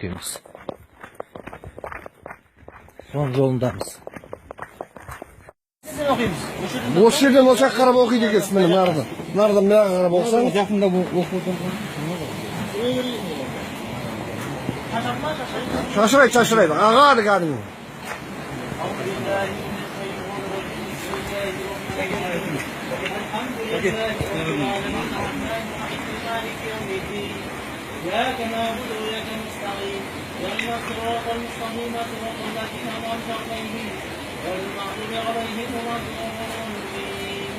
okuyumuz. Son yolundayız. Boş yerden olacak karaba okuyacak kesin benim nerede? Nereden bir karaba olsan? Yakında bu okudum. Şaşıraydı. Ağa hadi kadın. إياك نعبد وإياك نستعين اهدنا الصراط المستقيم صراط الذين أنعمت عليهم غير المغضوب عليهم ولا الضالين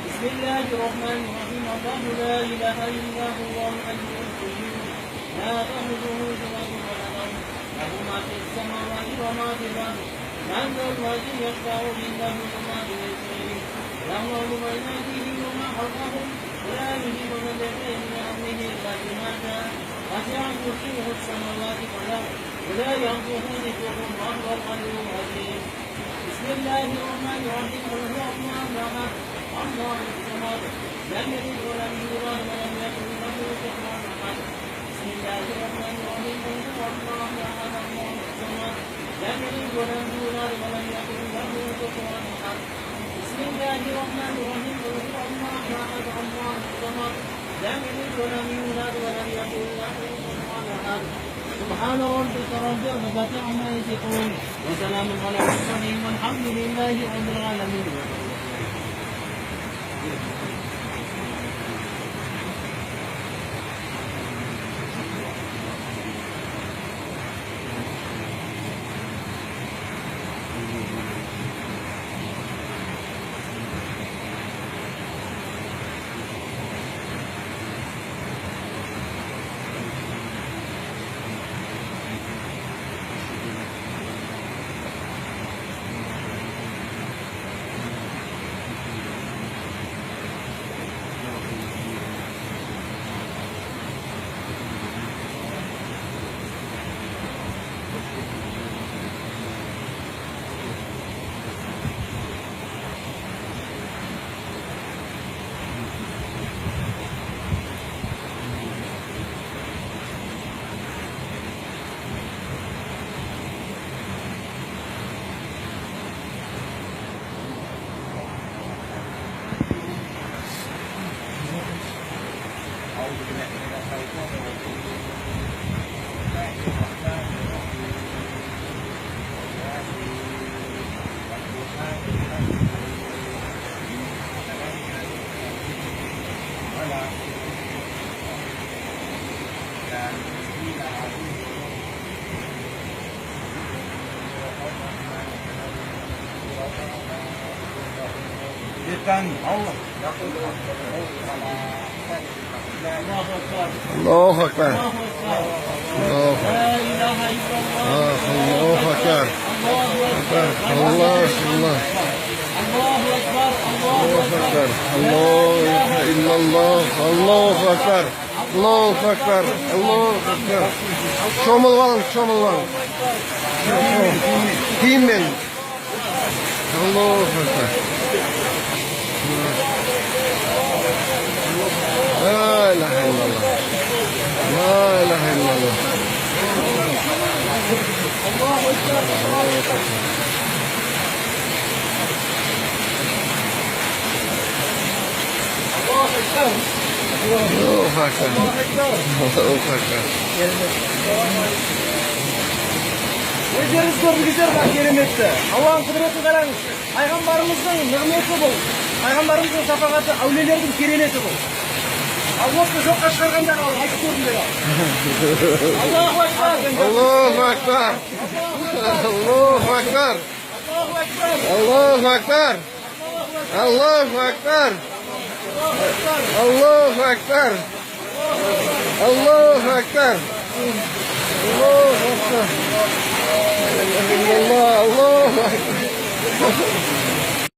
بسم الله الرحمن الرحيم الله لا إله إلا هو الحي القيوم لا تأخذه سنة ولا نوم له ما في السماوات وما في الأرض من ذا الذي يشفع عنده إلا بإذنه يعلم بين أيديهم وما خلفهم ولا يهيبون بشيء من أمره إلا بما شاء وسع كرسيه السماوات والأرض ولا ينقص ذكرهم وهو العلي العظيم بسم الله الرحمن الرحيم قل هو الله أحد الله الصمد لم يلد ولم يولد ولم يكن له كفوا أحد بسم الله الرحمن الرحيم قل هو الله أحد الله الصمد لم يلد ولم يولد ولم يكن له كفوا أحد بسم الله الرحمن الرحيم قل هو الله احد الله الصمد لم يلد ولم يولد ولم يكن له كفوا احد سبحان ربك رب العزة عما يصفون وسلام على المرسلين والحمد لله رب العالمين. الله أكبر. الله لا اله الا الله الله أكبر. الله الله الله اكبر الله أكبر. الله إلا الله. الله أكبر. الله أكبر. الله أكبر. Şomul. Diyeyim ben. Allah Ekber. La ilahe illallah. La ilahe illallah. Allahu Ekber. Özderiz gördüğünüzler bak kerimette. Allah'ın kudreti kararmış. Peygamberimizin nimeti bu. Peygamberimizin şefakati, avlilerin kerimeti bu. Allah'ı çok kaçırganda kaldı. Haydi gördüler. Allahu Ekber. Allahu Ekber. Allahu Ekber. Allahu Ekber. Allahu Ekber. Allahu Ekber. Allahu Ekber. Allahu Ekber. Allah, Allahu Ekber.